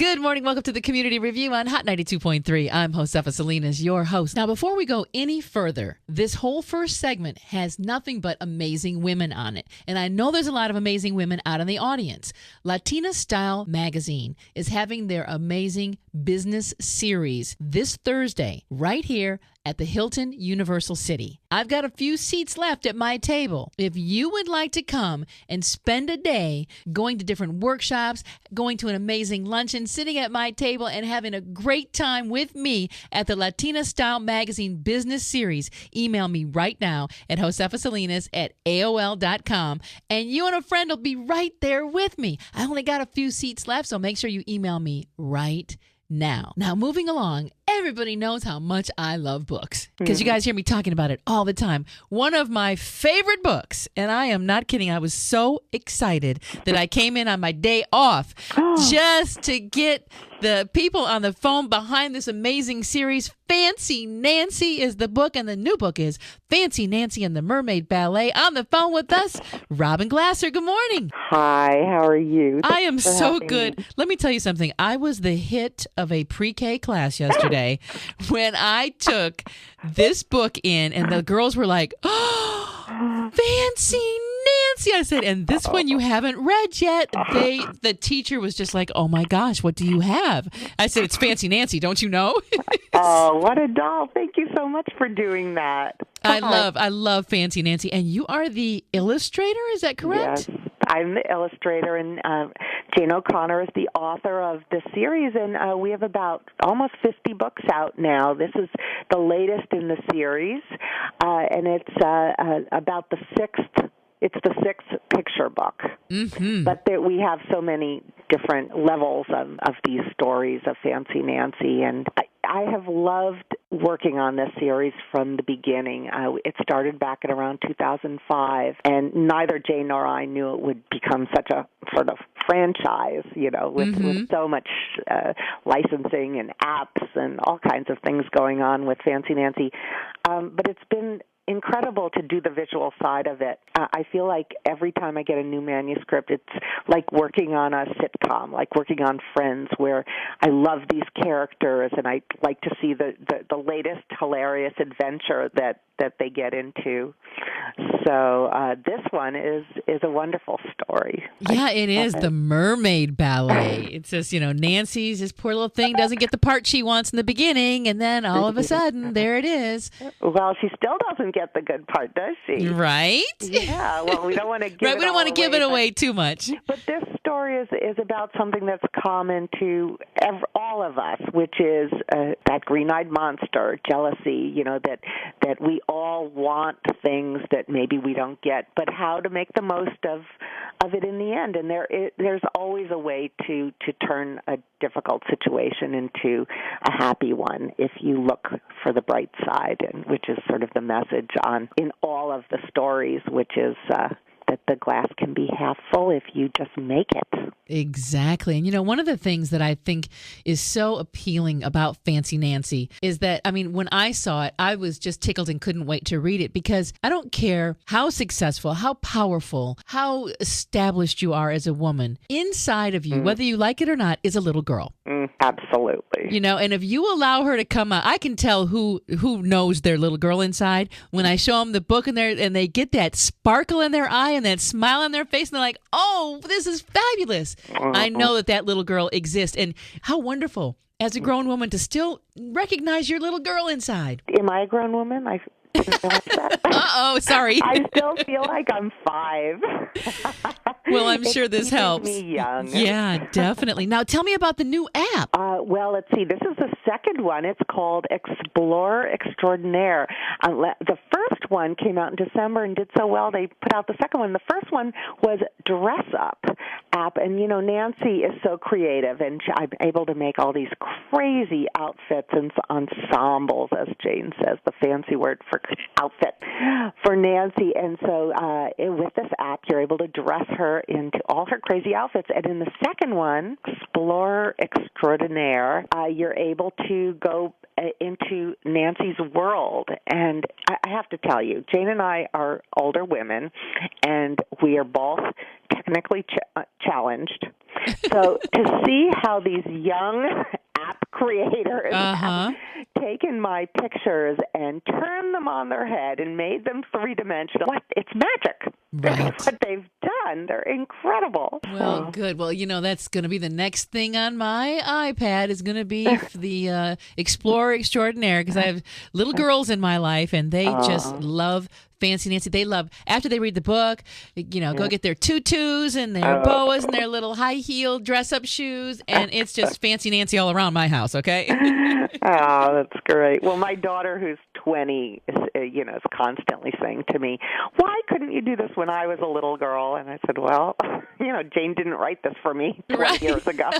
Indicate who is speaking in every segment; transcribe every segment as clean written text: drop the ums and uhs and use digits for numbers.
Speaker 1: Good morning. Welcome to the Community Review on Hot 92.3. I'm Josefa Salinas, your host. Now, before we go any further, this whole first segment has nothing but amazing women on it. And I know there's a lot of amazing women out in the audience. Latina Style Magazine is having their amazing business series this Thursday right here at the Hilton Universal City. I've got a few seats left at my table. If you would like to come and spend a day going to different workshops, going to an amazing luncheon, sitting at my table and having a great time with me at the Latina Style Magazine Business Series, email me right now at josefasalinas@aol.com, and you and a friend will be right there with me. I only got a few seats left, so make sure you email me right now. Now, moving along, everybody knows how much I love books because you guys hear me talking about it all the time. One of my favorite books, and I am not kidding, I was so excited that I came in on my day off just to get the people on the phone behind this amazing series. Fancy Nancy is the book, and the new book is Fancy Nancy and the Mermaid Ballet. On the phone with us, Robin Glasser. Good morning.
Speaker 2: Hi, how are you?
Speaker 1: I am so good. Let me tell you something. I was the hit of a pre-K class yesterday when I took this book in, and the girls were like, oh, Fancy Nancy. I said, and this one you haven't read yet. The teacher was just like, oh my gosh, what do you have? I said, it's Fancy Nancy, don't you know?
Speaker 2: Oh, what a doll. Thank you so much for doing that.
Speaker 1: I love Fancy Nancy. And you are the illustrator, is that correct?
Speaker 2: Yes, I'm the illustrator, and Jane O'Connor is the author of the series, and we have about almost 50 books out now. This is the latest in the series, and it's about the sixth picture book. Mm-hmm. But we have so many different levels of these stories of Fancy Nancy, and I have loved working on this series from the beginning. It started back at around 2005, and neither Jane nor I knew it would become such a sort of franchise, with so much licensing and apps and all kinds of things going on with Fancy Nancy. But it's been incredible to do the visual side of it. I feel like every time I get a new manuscript, it's like working on a sitcom, like working on Friends, where I love these characters and I like to see the latest hilarious adventure that they get into. So this one is a wonderful story.
Speaker 1: Yeah, it is. The Mermaid Ballet. It's just, Nancy's this poor little thing doesn't get the part she wants in the beginning, and then all of a sudden, there it is.
Speaker 2: Well, she still doesn't get the good part, does she?
Speaker 1: Right?
Speaker 2: Yeah, well, we don't want to give
Speaker 1: right, we don't want to give it away too much.
Speaker 2: But this story is about something that's common to all of us, which is that green-eyed monster, jealousy, that we all want things that maybe we don't get, but how to make the most of it in the end. And there's always a way to turn a difficult situation into a happy one if you look for the bright side, and which is sort of the message in all of the stories, which is that the glass can be half full if you just make it.
Speaker 1: Exactly. And one of the things that I think is so appealing about Fancy Nancy is that, when I saw it, I was just tickled and couldn't wait to read it, because I don't care how successful, how powerful, how established you are as a woman. Inside of you, whether you like it or not, is a little girl.
Speaker 2: Absolutely.
Speaker 1: And if you allow her to come out, I can tell who knows their little girl inside when I show them the book and they get that sparkle in their eye and that smile on their face, and they're like, oh, this is fabulous. I know that little girl exists, and how wonderful as a grown woman to still recognize your little girl inside.
Speaker 2: Am I a grown woman? I
Speaker 1: Uh-oh, sorry.
Speaker 2: I still feel like I'm 5.
Speaker 1: Well, I'm sure this helps.
Speaker 2: Me young.
Speaker 1: Yeah, definitely. Now, tell me about the new app.
Speaker 2: Well, let's see. This is the second one. It's called Explore Extraordinaire. The first one came out in December and did so well, they put out the second one. The first one was Dress Up app. And, Nancy is so creative, and I'm able to make all these crazy outfits and ensembles, as Jane says, the fancy word for patchwork outfit for Nancy. And so with this app, you're able to dress her into all her crazy outfits. And in the second one, Explorer Extraordinaire, you're able to go into Nancy's world. And I have to tell you, Jane and I are older women, and we are both technically challenged. So to see how these young app creators have taken my pictures and turned them on their head and made them three-dimensional, it's magic.
Speaker 1: Right.
Speaker 2: What they've done. They're incredible.
Speaker 1: Well, good. Well, that's going to be the next thing on my iPad is going to be the Explorer Extraordinaire, because I have little girls in my life, and they just love Fancy Nancy. They love, after they read the book, go get their tutus and their boas and their little high-heeled dress-up shoes, and it's just Fancy Nancy all around my house, okay?
Speaker 2: Oh, that's great. Well, my daughter, who's 20, is constantly saying to me, "Why couldn't you do this when I was a little girl?" And I said, "Well, Jane didn't write this for me 20 years ago."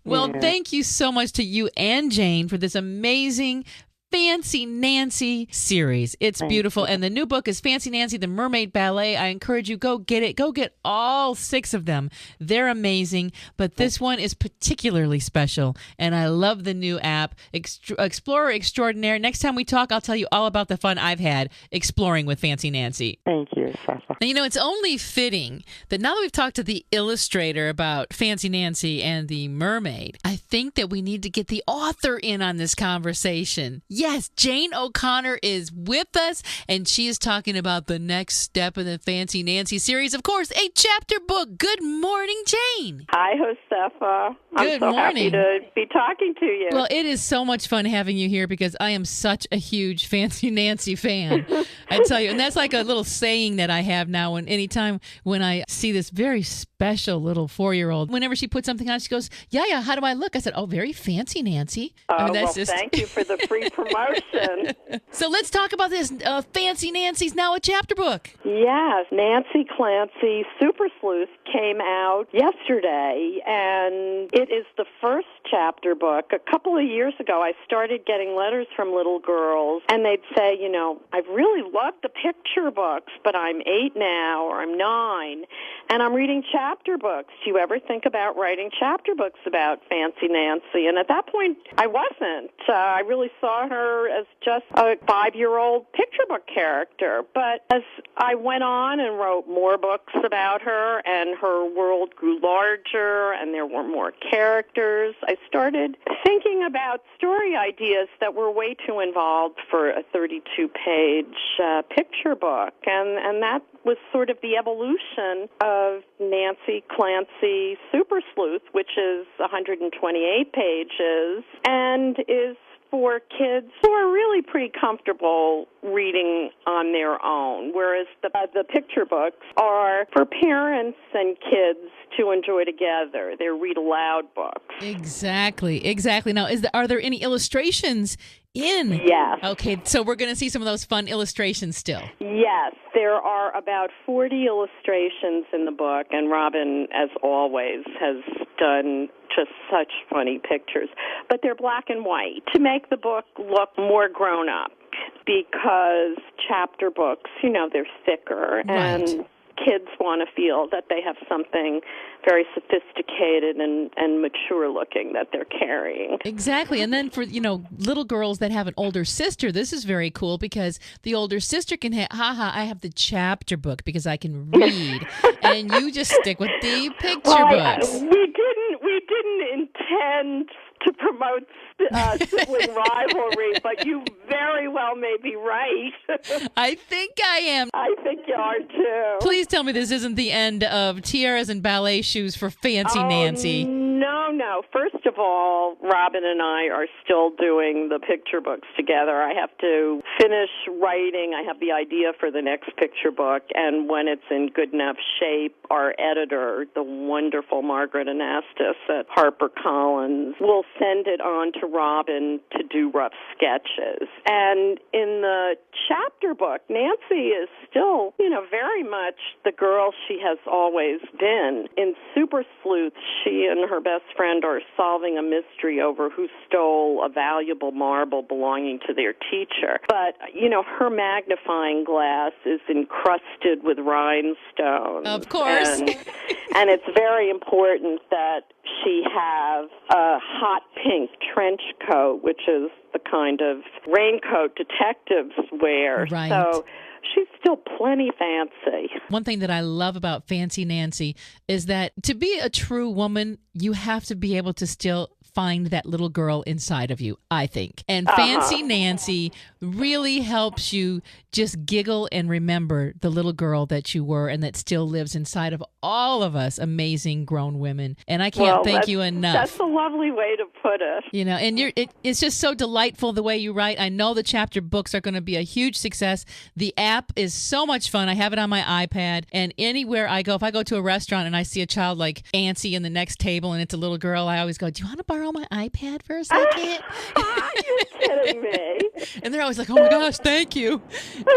Speaker 1: Well, thank you so much to you and Jane for this amazing Fancy Nancy series. It's beautiful. And the new book is Fancy Nancy, the Mermaid Ballet. I encourage you, go get it. Go get all 6 of them. They're amazing. But this one is particularly special. And I love the new app, Explorer Extraordinaire. Next time we talk, I'll tell you all about the fun I've had exploring with Fancy Nancy.
Speaker 2: Thank you, Josefa.
Speaker 1: Now, it's only fitting that now that we've talked to the illustrator about Fancy Nancy and the mermaid, I think that we need to get the author in on this conversation. Yes, Jane O'Connor is with us, and she is talking about the next step in the Fancy Nancy series. Of course, a chapter book. Good morning, Jane.
Speaker 3: Hi, Josefa.
Speaker 1: Good
Speaker 3: I'm so
Speaker 1: morning.
Speaker 3: happy to be talking to you.
Speaker 1: Well, it is so much fun having you here because I am such a huge Fancy Nancy fan. I tell you, and that's like a little saying that I have now. And anytime when I see this very special little 4-year-old, whenever she puts something on, she goes, "Yeah, how do I look?" I said, "Oh, very Fancy Nancy."
Speaker 3: Thank you for the free promotion.
Speaker 1: So let's talk about this. Fancy Nancy's now a chapter book.
Speaker 3: Yes, Nancy Clancy Super Sleuth came out yesterday, and it is the first chapter book. A couple of years ago, I started getting letters from little girls, and they'd say, "I've really loved the picture books, but I'm 8 now, or I'm 9, and I'm reading chapter books. Do you ever think about writing chapter books about Fancy Nancy?" And at that point, I wasn't. I really saw her as just a 5-year-old picture book character. But as I went on and wrote more books about her, and her world grew larger, and there were more characters, I started thinking about story ideas that were way too involved for a 32-page picture book. And that was sort of the evolution of Nancy Clancy Super Sleuth, which is 128 pages, and is for kids who are really pretty comfortable reading on their own, whereas the picture books are for parents and kids to enjoy together. They're read-aloud books.
Speaker 1: Exactly. Now, are there any illustrations in?
Speaker 3: Yes.
Speaker 1: Okay, so we're going to see some of those fun illustrations still.
Speaker 3: Yes, there are about 40 illustrations in the book, and Robin, as always, has done just such funny pictures. But they're black and white to make the book look more grown up, because chapter books, they're thicker,
Speaker 1: right,
Speaker 3: and kids want to feel that they have something very sophisticated and mature looking that they're carrying.
Speaker 1: Exactly. And then for, little girls that have an older sister, this is very cool because the older sister can I have the chapter book because I can read. And you just stick with the picture books.
Speaker 3: We didn't intend to promote sibling rivalry, but you very well may be right.
Speaker 1: I think I am.
Speaker 3: I think you are, too.
Speaker 1: Please tell me this isn't the end of tiaras and ballet shoes for Fancy Nancy.
Speaker 3: No. First of all, Robin and I are still doing the picture books together. I have to finish writing. I have the idea for the next picture book, and when it's in good enough shape, our editor, the wonderful Margaret Anastas at HarperCollins, will send it on to Robin to do rough sketches. And in the chapter book, Nancy is still very much the girl she has always been. In Super Sleuth, she and her best friend are solving a mystery over who stole a valuable marble belonging to their teacher. But, her magnifying glass is encrusted with rhinestones.
Speaker 1: Of course.
Speaker 3: And it's very important that she have a hot pink trench coat, which is the kind of raincoat detectives wear.
Speaker 1: Right.
Speaker 3: So she's still plenty fancy.
Speaker 1: One thing that I love about Fancy Nancy is that to be a true woman, you have to be able to still find that little girl inside of you, I think. And Fancy Nancy really helps you just giggle and remember the little girl that you were and that still lives inside of all of us amazing grown women. And I can't thank you enough.
Speaker 3: That's a lovely way to put it.
Speaker 1: And it's just so delightful the way you write. I know the chapter books are going to be a huge success. The app is so much fun. I have it on my iPad, and anywhere I go, if I go to a restaurant and I see a child like Antsy in the next table and it's a little girl, I always go, do you want to borrow my iPad for a second?
Speaker 3: You're kidding me.
Speaker 1: And they're always like, oh my gosh, thank you.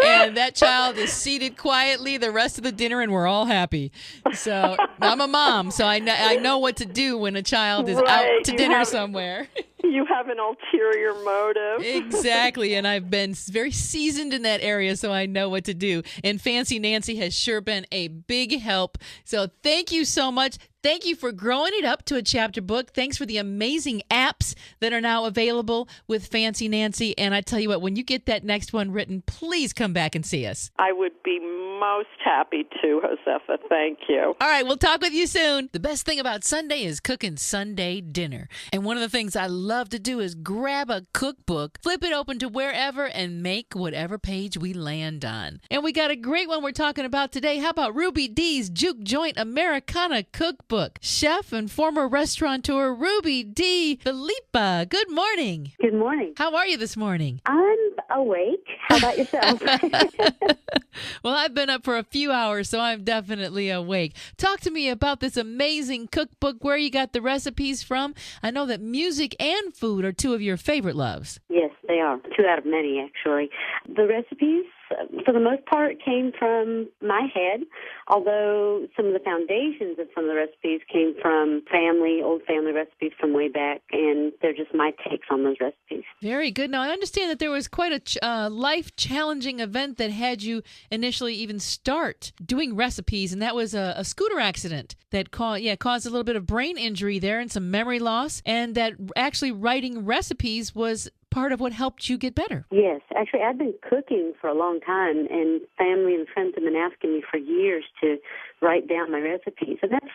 Speaker 1: And that child is seated quietly the rest of the dinner, and we're all happy. So I'm a mom, so I know what to do when a child is out to dinner somewhere.
Speaker 3: You have an ulterior motive.
Speaker 1: Exactly, and I've been very seasoned in that area, so I know what to do. And Fancy Nancy has sure been a big help. So thank you so much. Thank you for growing it up to a chapter book. Thanks for the amazing apps that are now available with Fancy Nancy. And I tell you what, when you get that next one written, please come back and see us.
Speaker 3: I would be most happy to, Josefa. Thank you.
Speaker 1: All right, we'll talk with you soon. The best thing about Sunday is cooking Sunday dinner. And one of the things I love to do is grab a cookbook, flip it open to wherever, and make whatever page we land on. And we got a great one we're talking about today. How about Ruby D's Juke Joint Americana Cookbook? Chef and former restaurateur Ruby D. Filippa. Good morning.
Speaker 4: Good morning.
Speaker 1: How are you this morning?
Speaker 4: I'm awake. How about yourself?
Speaker 1: Well, I've been up for a few hours, so I'm definitely awake. Talk to me about this amazing cookbook, where you got the recipes from. I know that music and food are two of your favorite loves.
Speaker 4: Yes, they are. 2 out of many, actually. The recipes, for the most part, came from my head, although some of the foundations of some of the recipes came from old family recipes from way back, and they're just my takes on those recipes.
Speaker 1: Very good. Now, I understand that there was quite a life-challenging event that had you initially even start doing recipes, and that was a scooter accident that caused a little bit of brain injury there and some memory loss, and that actually writing recipes was part of what helped you get better.
Speaker 4: Yes. Actually, I've been cooking for a long time, and family and friends have been asking me for years to write down my recipes. And that's,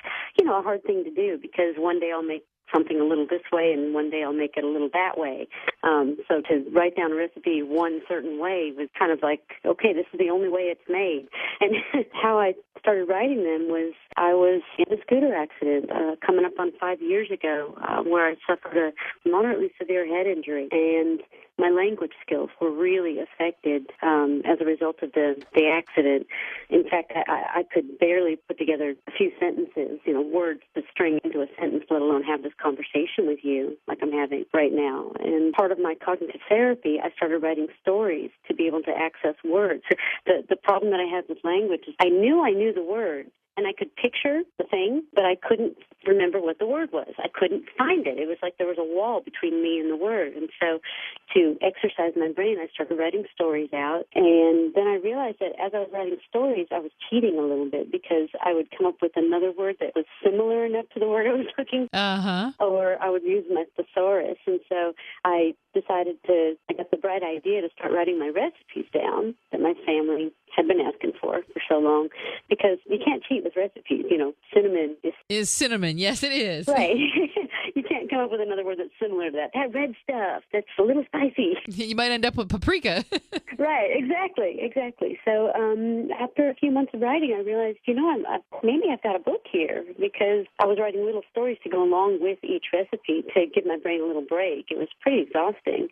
Speaker 4: a hard thing to do, because one day I'll make something a little this way, and one day I'll make it a little that way. So to write down a recipe one certain way was kind of like, okay, this is the only way it's made. And how I started writing them was I was in a scooter accident coming up on 5 years ago where I suffered a moderately severe head injury, and my language skills were really affected as a result of the accident. In fact, I could barely put together a few sentences, words to string into a sentence, let alone have this conversation with you like I'm having right now. And part of my cognitive therapy, I started writing stories to be able to access words. The problem that I had with language is I knew the word, and I could picture the thing, but I couldn't remember what the word was. I couldn't find it. It was like there was a wall between me and the word. And so to exercise my brain, I started writing stories out. And then I realized that as I was writing stories, I was cheating a little bit, because I would come up with another word that was similar enough to the word I was looking for, or I would use my thesaurus. And so I got the bright idea to start writing my recipes down that my family had been asking for so long, because you can't cheat with recipes. Cinnamon
Speaker 1: is cinnamon. Yes, it is.
Speaker 4: Right. You can't come up with another word that's similar to that. That red stuff, that's a little spicy.
Speaker 1: You might end up with paprika.
Speaker 4: Right, exactly. So after a few months of writing, I realized, maybe I've got a book here, because I was writing little stories to go along with each recipe to give my brain a little break. It was pretty exhausting.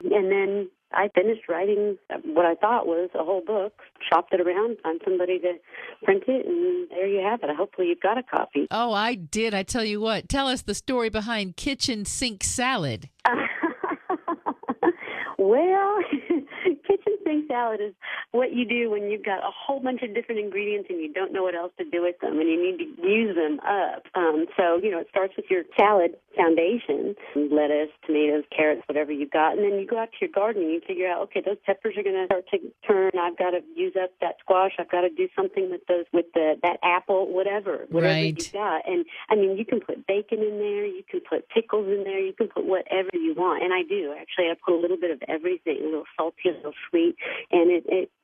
Speaker 4: And then I finished writing what I thought was a whole book, shopped it around, found somebody to print it, and there you have it. Hopefully you've got a copy.
Speaker 1: Oh, I did. I tell you what. Tell us the story behind Kitchen Sink Salad.
Speaker 4: Well, Kitchen Sink Thanksgiving salad is what you do when you've got a whole bunch of different ingredients and you don't know what else to do with them and you need to use them up. So, it starts with your salad foundation, lettuce, tomatoes, carrots, whatever you've got, and then you go out to your garden and you figure out, okay, those peppers are going to start to turn. I've got to use up that squash. I've got to do something with that apple, whatever
Speaker 1: Right.
Speaker 4: you've got. And, I mean, you can put bacon in there. You can put pickles in there. You can put whatever you want. And I do. Actually, I put a little bit of everything, a little salty, a little sweet, and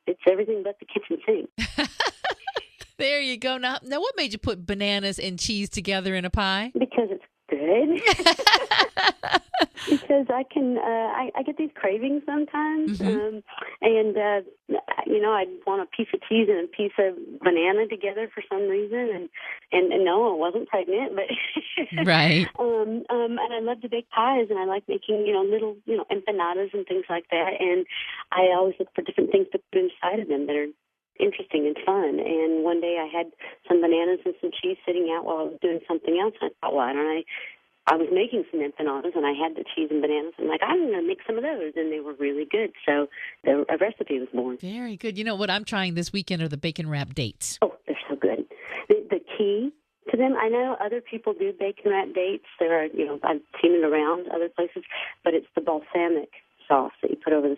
Speaker 4: it's everything but the kitchen sink.
Speaker 1: There you go. Now, what made you put bananas and cheese together in a pie?
Speaker 4: Because it's good. Because I can, I get these cravings sometimes, and I want a piece of cheese and a piece of banana together for some reason, and no, I wasn't pregnant, but
Speaker 1: Right.
Speaker 4: And I love to bake pies, and I like making little empanadas and things like that, and I always look for different things to put inside of them that are interesting and fun. And one day I had some bananas and some cheese sitting out while I was doing something else. And I thought, why don't I was making some empanadas and I had the cheese and bananas. I'm like, I'm going to make some of those. And they were really good. So a recipe was born. Very
Speaker 1: good. You know what I'm trying this weekend are the bacon wrap dates.
Speaker 4: Oh, they're so good. The key to them, I know other people do bacon wrap dates. There are, I've seen it around other places, but it's the balsamic sauce that you put over the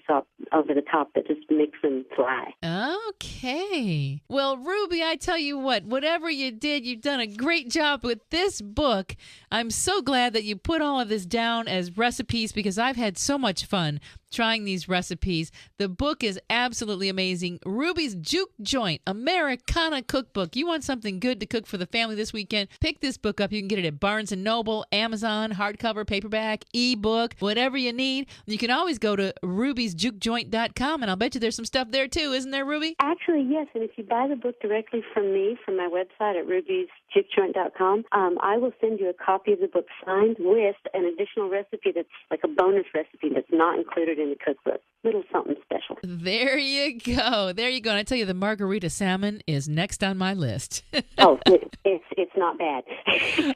Speaker 4: top that just makes them fly.
Speaker 1: Okay. Well, Ruby, I tell you what, whatever you did, you've done a great job with this book. I'm so glad that you put all of this down as recipes because I've had so much fun trying these recipes. The book is absolutely amazing. Ruby's Juke Joint Americana Cookbook. You want something good to cook for the family this weekend? Pick this book up. You can get it at Barnes & Noble, Amazon, hardcover, paperback, ebook, whatever you need. You can always go to rubysjukejoint.com, and I'll bet you there's some stuff there too. Isn't there, Ruby?
Speaker 4: Actually, yes. And if you buy the book directly from me, from my website at rubysjukejoint.com, I will send you a copy of the book signed with an additional recipe that's like a bonus recipe that's not included in the cookbook. Little something special.
Speaker 1: There you go. There you go. And I tell you, the margarita salmon is next on my list.
Speaker 4: Oh, it's not bad.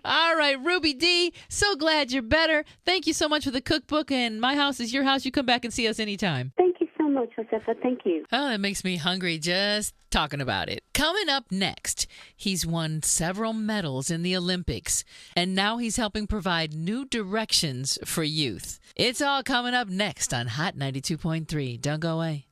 Speaker 1: All right, Ruby D, so glad you're better. Thank you so much for the cookbook, and my house is your house. You come back and see us anytime.
Speaker 4: Thank you so much, Josefa. Thank you.
Speaker 1: Oh, that makes me hungry just talking about it. Coming up next, he's won several medals in the Olympics, and now he's helping provide new directions for youth. It's all coming up next on Hot 92.3. Don't go away.